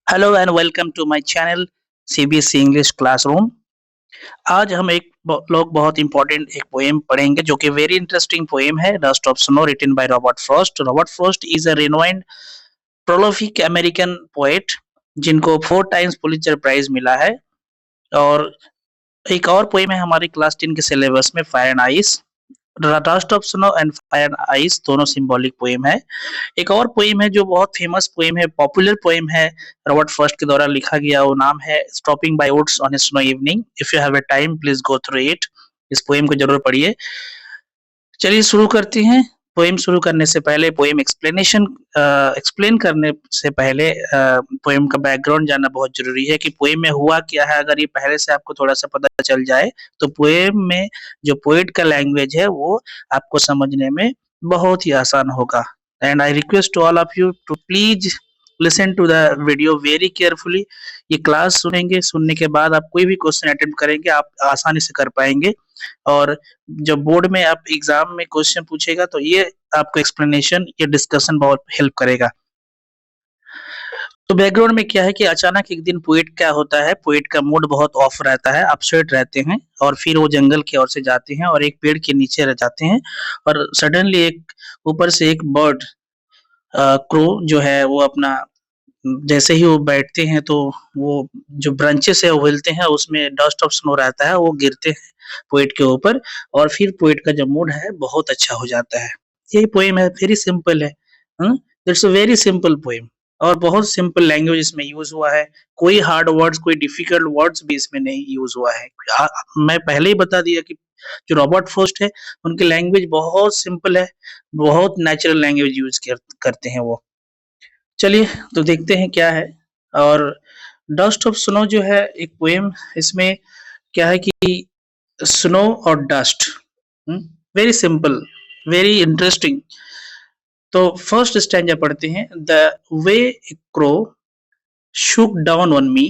Hello and welcome to my channel CBSE English classroom. आज हम एक लोग बहुत इंपॉर्टेंट एक पोएम पढ़ेंगे जो कि वेरी इंटरेस्टिंग पोएम है, dust of snow, written by Robert Frost. Robert Frost is a renowned prolific American poet जिनको 4 टाइम्स पुलित्जर प्राइज मिला है। और एक और पोएम है हमारी क्लास 10 के सिलेबस में, fire and ice. Dust of snow and fire and ice दोनों सिंबॉलिक पोएम है। एक और पोएम है जो बहुत फेमस पोएम है, पॉपुलर पोएम है, रॉबर्ट फर्स्ट के द्वारा लिखा गया, वो नाम है stopping by woods on a snow evening. If you have a time please go through it. इस पोएम को जरूर पढ़िए। चलिए शुरू करते हैं। पोएम शुरू करने से पहले, पोएम एक्सप्लेन करने से पहले पोएम का बैकग्राउंड जानना बहुत जरूरी है कि पोएम में हुआ क्या है। अगर ये पहले से आपको थोड़ा सा पता चल जाए तो पोएम में जो पोएट का लैंग्वेज है वो आपको समझने में बहुत ही आसान होगा। And I request to all of you to please listen to the video very carefully. ये क्लास सुनेंगे, सुनने के बाद आप कोई भी क्वेश्चन अटेम्प्ट करेंगे आप आसानी से कर पाएंगे। और जब बोर्ड में आप एग्जाम में क्वेश्चन पूछेगा तो ये आपको एक्सप्लेनेशन, ये डिस्कशन बहुत हेल्प करेगा। तो बैकग्राउंड में क्या है कि अचानक एक दिन पोएट क्या होता है, पोएट का मूड बहुत ऑफ रहता है, अपसेट रहते हैं, और फिर वो जंगल की ओर से जाते हैं और एक पेड़ के नीचे रह जाते हैं। और सडनली एक ऊपर से एक बर्ड, क्रो जो है वो अपना, जैसे ही वो बैठते हैं तो वो जो ब्रांचेस है वो हिलते हैं, उसमें डस्ट ऑफ स्नो रहता है, वो गिरते हैं पोएट के ऊपर। और फिर पोएट का जो मूड है बहुत अच्छा हो जाता है। यही पोएम है, वेरी सिंपल है। It's a very simple poem और बहुत सिंपल लैंग्वेज इसमें यूज हुआ है। कोई हार्ड वर्ड्स, कोई डिफिकल्ट वर्ड्स भी इसमें नहीं यूज हुआ है। मैं पहले ही बता दिया कि जो रॉबर्ट फर्स्ट है उनकी लैंग्वेज बहुत सिंपल है, बहुत नेचुरल लैंग्वेज यूज करते हैं वो। चलिए तो देखते हैं क्या है। और डस्ट ऑफ स्नो जो है एक पोएम, इसमें क्या है कि स्नो और dust, very simple, very interesting. तो फर्स्ट स्टैंजा पढ़ते हैं। The way A crow shook down on me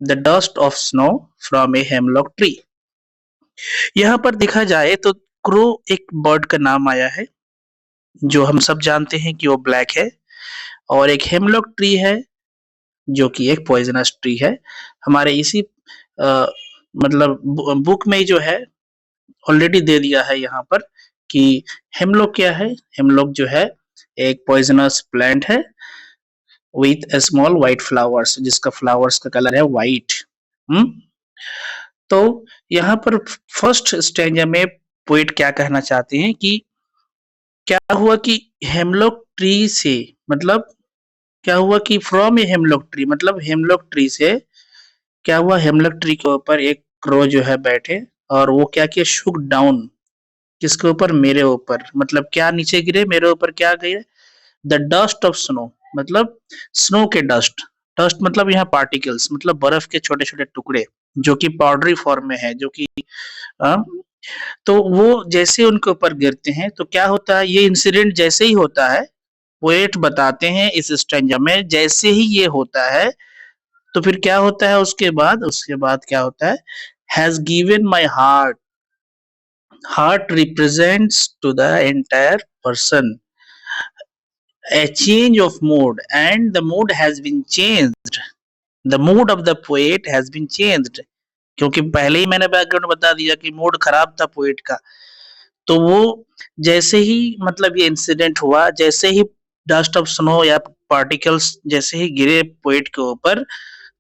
the dust of snow from a hemlock tree। यहाँ पर देखा जाए तो क्रो एक बर्ड का नाम आया है जो हम सब जानते हैं कि वो ब्लैक है, और एक हेमलॉक ट्री है जो कि एक पॉइजनस ट्री है। हमारे इसी मतलब बुक में जो है ऑलरेडी दे दिया है यहाँ पर कि हेमलॉक क्या है। हेमलॉक जो है एक पॉइजनस प्लांट है विथ स्मॉल व्हाइट फ्लावर्स, जिसका फ्लावर्स का कलर है व्हाइट। तो यहाँ पर फर्स्ट स्टेंजा में पोइट क्या कहना चाहते हैं कि क्या हुआ कि हेमलॉक ट्री से, मतलब क्या हुआ कि फ्रॉम ए हेमलॉक ट्री, मतलब हेमलॉक ट्री से क्या हुआ, हेमलॉक ट्री के ऊपर एक क्रो जो है बैठे, और वो क्या किया, शुक डाउन, किसके ऊपर, मेरे ऊपर। मतलब क्या नीचे गिरे, मेरे ऊपर क्या गिरे, द डस्ट ऑफ स्नो, मतलब स्नो के डस्ट। डस्ट मतलब यहाँ पार्टिकल्स, मतलब बर्फ के छोटे छोटे टुकड़े जो कि पाउडरी फॉर्म में है, जो कि अ, तो वो जैसे उनके ऊपर गिरते हैं तो क्या होता है, ये इंसिडेंट जैसे ही होता है, पोएट बताते हैं इस स्टैंजा में, जैसे ही ये होता है तो फिर क्या होता है, उसके बाद क्या होता है, has given my heart, heart represents to the entire person a change of mood, and the mood has been changed, the mood of the poet has been changed। क्योंकि पहले ही मैंने बैकग्राउंड बता दिया कि मूड खराब था पोएट का। तो वो जैसे ही, मतलब ये इंसिडेंट हुआ, जैसे ही डस्ट ऑफ स्नो या पार्टिकल्स जैसे ही गिरे पोएट के ऊपर,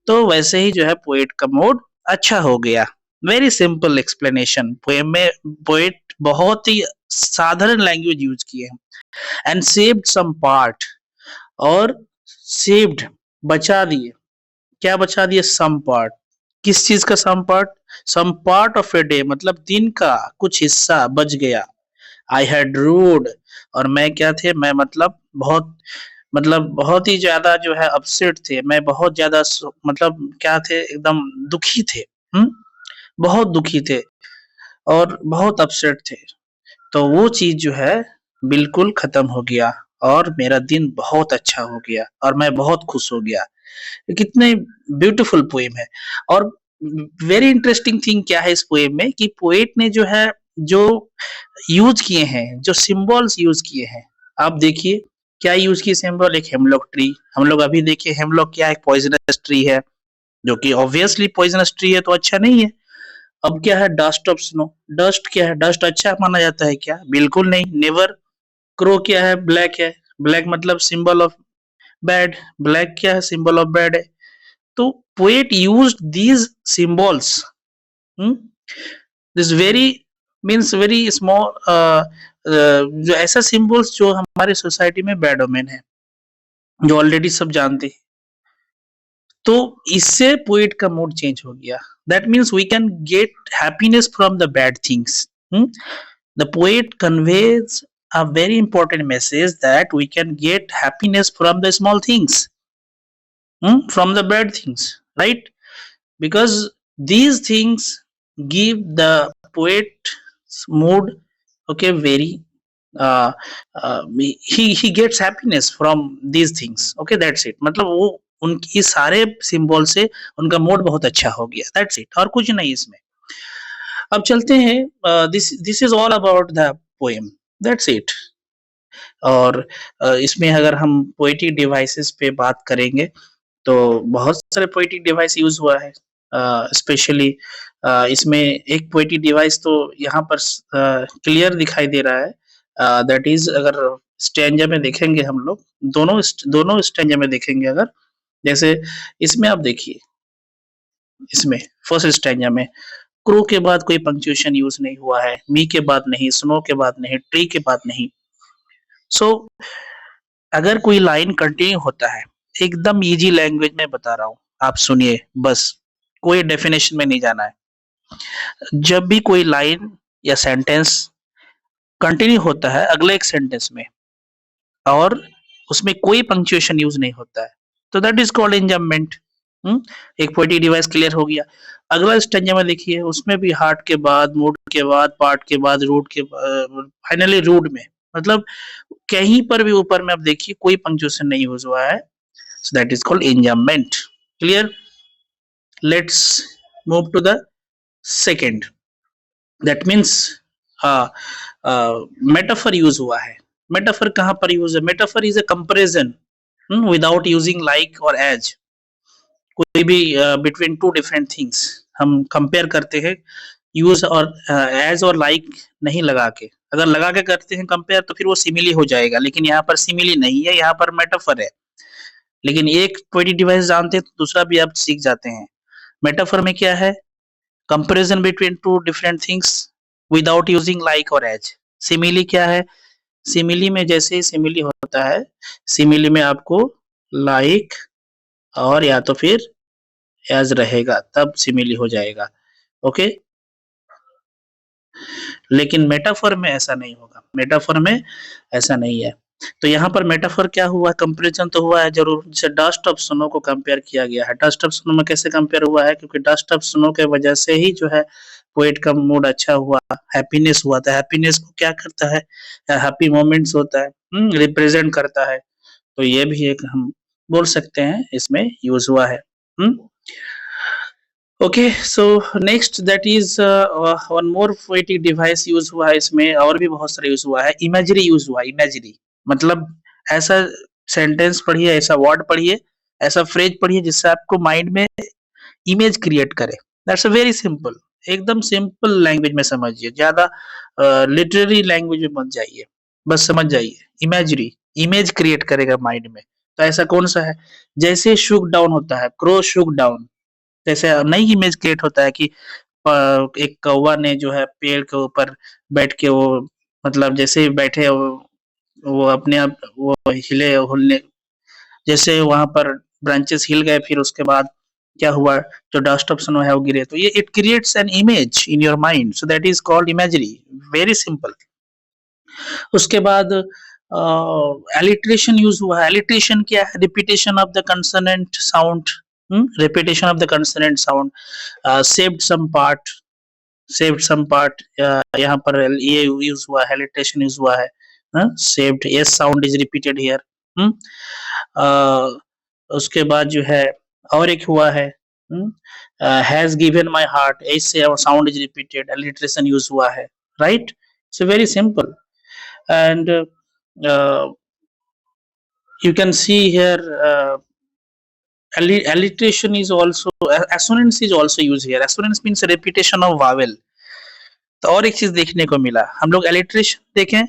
तो वैसे ही जो है पोएट का मूड अच्छा हो गया। Very simple explanation. पोएम में पोएट बहुत ही साधारण लैंग्वेज यूज किए हैं। एंड सेव्ड सम पार्ट, और सेव्ड बचा दिए, क्या बचा दिए, सम पार्ट। किस चीज का some part, some part of a day, मतलब दिन का कुछ हिस्सा बच गया। आई हैड रूड, और मैं क्या थे, मैं मतलब बहुत ही ज्यादा जो है अपसेट थे, मैं बहुत ज्यादा मतलब क्या थे, एकदम दुखी थे। बहुत दुखी थे और बहुत अपसेट थे। तो वो चीज जो है बिल्कुल खत्म हो गया और मेरा दिन बहुत अच्छा हो गया और मैं बहुत खुश हो गया। ये कितने ब्यूटीफुल पोएम है। और वेरी इंटरेस्टिंग थिंग क्या है इस पोएम में कि पोएट ने जो है, जो यूज किए हैं, जो सिंबल्स यूज किए हैं, आप देखिए क्या यूज की सिंबल, एक हेमलॉक ट्री। हम लोग अभी देखिए हेमलॉक क्या है, पॉइजनस ट्री है, जो कि ऑब्वियसली पॉइजनस ट्री है तो अच्छा नहीं है। अब क्या है, डस्ट ऑफ स्नो। डस्ट क्या है, डस्ट अच्छा माना जाता है क्या, बिल्कुल नहीं, नेवर। क्रो क्या है, ब्लैक है। ब्लैक मतलब सिंबल ऑफ बैड, ब्लैक क्या है, सिंबल ऑफ बैड है। तो poet used these symbols, this very means very small, जो ऐसा सिंबल्स जो हमारे सोसाइटी में बैड ओमेन है, जो ऑलरेडी सब जानते हैं। तो इससे पोएट का मूड चेंज हो गया। That means we can get happiness from the bad things. The poet conveys a very important message that we can get happiness from the small things, from the bad things, right? Because these things give the poet's mood, okay, very uh, he gets happiness from these things, okay, that's it। मतलब वो उनकी सारे symbol से उनका mood बहुत अच्छा हो गया, दैट्स इट, और कुछ नहीं इसमें। अब चलते हैं, this this is all about the poem, that's it. और इसमें अगर हम पोएटिक डिवाइसेस पे बात करेंगे तो बहुत सारे पोएटिक डिवाइस यूज हुआ है। स्पेशली इसमें एक पोएटिक डिवाइस तो यहाँ पर क्लियर दिखाई दे रहा है, दैट इज अगर स्टैंजा में देखेंगे हम लोग, दोनों स्टैंजा में देखेंगे अगर, जैसे इसमें आप देखिए, इसमें फर्स्ट स्टैंजा में क्रू के बाद कोई पंक्चुएशन यूज नहीं हुआ है, मी के बाद नहीं, स्नो के बाद नहीं, ट्री के बाद नहीं। सो अगर कोई लाइन कंटिन्यू होता है, एकदम इजी लैंग्वेज में बता रहा हूँ, आप सुनिए बस, कोई डेफिनेशन में नहीं जाना है। जब भी कोई लाइन या सेंटेंस कंटिन्यू होता है अगले एक सेंटेंस में, और उसमें कोई पंक्चुएशन यूज नहीं होता है, तो दैट इज कॉल्ड एंजाममेंट। एक पोएटिक डिवाइस क्लियर हो गया। अगला स्टेंजा में देखिए, उसमें भी हार्ट के बाद, मूड के बाद, पार्ट के बाद, रूट के, फाइनली रूट में, मतलब कहीं पर भी ऊपर में आप देखिए कोई पंक्चुएशन नहीं यूज हुआ है, so that is called enjambment, clear? Let's move to the second, that means uh, metaphor use हुआ है। मेटाफर कहां पर यूज है, metaphor is a comparison without using like और एज, कोई भी बिटवीन टू डिफरेंट थिंग्स हम कंपेयर करते हैं, यूज और एज और लाइक नहीं लगा के। अगर लगा के करते हैं कंपेयर तो फिर वो सिमिली हो जाएगा, लेकिन यहाँ पर सिमिली नहीं है, यहाँ पर मेटाफर है। लेकिन एक पोएटिक डिवाइस जानते हैं तो दूसरा भी आप सीख जाते हैं। मेटाफर में क्या है, comparison between two different things without using like और एज। सिमिली क्या है, सिमिली में जैसे ही सिमिली होता है, सिमिली में आपको लाइक और या तो फिर एज रहेगा, तब सिमिली हो जाएगा, ओके। लेकिन मेटाफर में ऐसा नहीं होगा, मेटाफर में ऐसा नहीं है। तो यहाँ पर मेटाफर क्या हुआ, कंपैरिजन तो हुआ है जरूर, जैसे डस्ट ऑफ स्नो को कंपेयर किया गया है। डस्ट ऑफ स्नो में कैसे कंपेयर हुआ है, क्योंकि डस्ट ऑफ स्नो के वजह से ही जो है पोएट का मूड अच्छा हुआ, हैप्पीनेस हुआ था। हैप्पीनेस को क्या करता है, हैप्पी मोमेंट्स होता है, रिप्रेजेंट करता है। तो ये भी एक हम बोल सकते हैं इसमें यूज हुआ है। Okay, so next that is one more poetic device use हुआ है इसमें, और भी बहुत सारे यूज हुआ है। इमेजरी यूज हुआ है, इमेजरी मतलब ऐसा सेंटेंस पढ़िए, ऐसा वर्ड पढ़िए, ऐसा फ्रेज पढ़िए जिससे आपको माइंड में इमेज क्रिएट करे। दैट्स अ वेरी सिंपल, एकदम सिंपल लैंग्वेज में समझिए, ज्यादा लिटरेरी लैंग्वेज में मत जाइए, बस समझ जाइए। इमेजरी, इमेज क्रिएट करेगा माइंड में। तो ऐसा कौन सा है, जैसे शुक डाउन होता है, क्रो शुक डाउन, जैसे नई इमेज क्रिएट होता है कि एक कौवा ने जो है पेड़ के ऊपर बैठ के, वो मतलब जैसे ही बैठे वो अपने आप वो हिले हुलने, जैसे वहां पर ब्रांचेस हिल गए, फिर उसके बाद क्या हुआ, जो डस्ट ऑफ स्नो है वो गिरे, तो ये it creates an image in your mind, so that is called imagery, very simple. उसके बाद एलिट्रेशन यूज हुआ है। एलिट्रेशन क्या है, repetition of the consonant sound, repetition of the consonant sound, saved some part, saved some part, यहाँ पर ये use हुआ है, एलिट्रेशन यूज हुआ है, saved, S sound is repeated here. उसके बाद जो है और एक हुआ है, हैज गिवन माय हार्ट, ऐसे sound is repeated, alliteration use हुआ है, right. So very simple. And You can see here alliteration is also, assonance is also used here. Assonance means repetition of vowel. तो और एक चीज देखने को मिला, हम लोग एलिट्रेशन देखें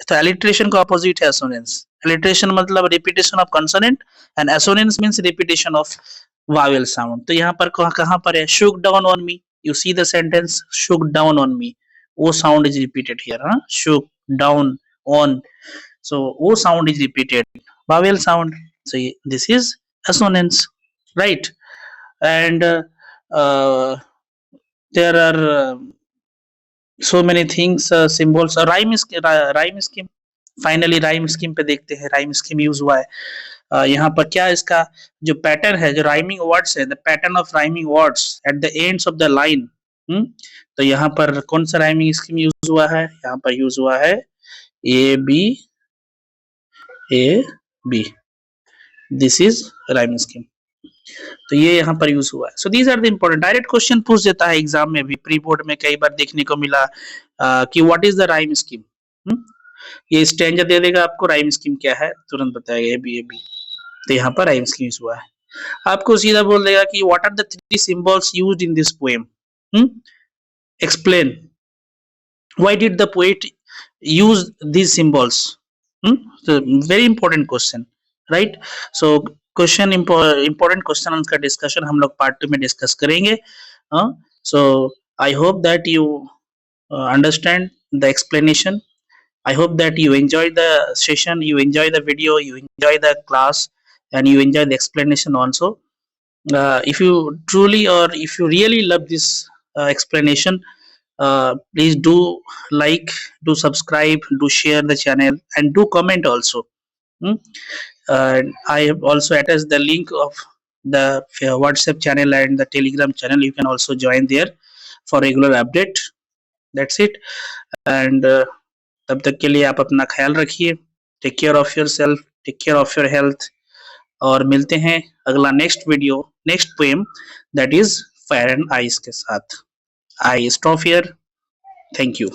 तो एलिट्रेशन का अपोजिट है एसोनेंस। एलिट्रेशन मतलब repetition of consonant and assonance means repetition of Wavell sound. तो यहाँ पर कहाँ पर है, शुक down on me, you see the sentence Shuk down on me, वो साउंड इज रिपीटेड हियर, हाँ, शुक down on, so o sound is repeated, vowel sound, so this is assonance, right? And there are so many things, symbols, rhyme scheme, finally rhyme scheme पे देखते हैं, rhyme scheme use हुआ है। यहाँ पर क्या इसका जो पैटर्न है, जो राइमिंग वर्ड्स है, the pattern of rhyming words at the ends of the line. तो यहाँ पर कौन सा राइमिंग स्कीम यूज हुआ है, यहाँ पर यूज हुआ है A B, this is rhyming scheme. तो ये यहाँ पर यूज हुआ है। So these are the important, direct question पूछ देता है एग्जाम में भी, प्री बोर्ड में कई बार देखने को मिला कि what is the rhyme scheme. ये स्टैंजा दे देगा आपको, राइम स्कीम क्या है तुरंत बताएगा, ए बी। तो यहाँ पर राइम स्कीम यूज हुआ है। आपको सीधा बोल देगा कि what are the 3 symbols used in this poem, explain why did the poet use these symbols, so very important question, right? So question important question का डिस्कशन हम लोग पार्ट 2 में डिस्कस करेंगे। So I hope that you understand the explanation, I hope that you enjoy the session, you enjoy the video, you enjoy the class, and you enjoy the explanation also. If you truly or if you really love this explanation, please do like, do subscribe, do share the channel, and do comment also. I have also attached the link of the WhatsApp channel and the Telegram channel. You can also join there for regular update. That's it. And तब तक के लिए आप अपना ख्याल रखिए, take care of yourself, take care of your health, और मिलते हैं अगला next video, next poem that is fire and ice के साथ। I stop here, thank you.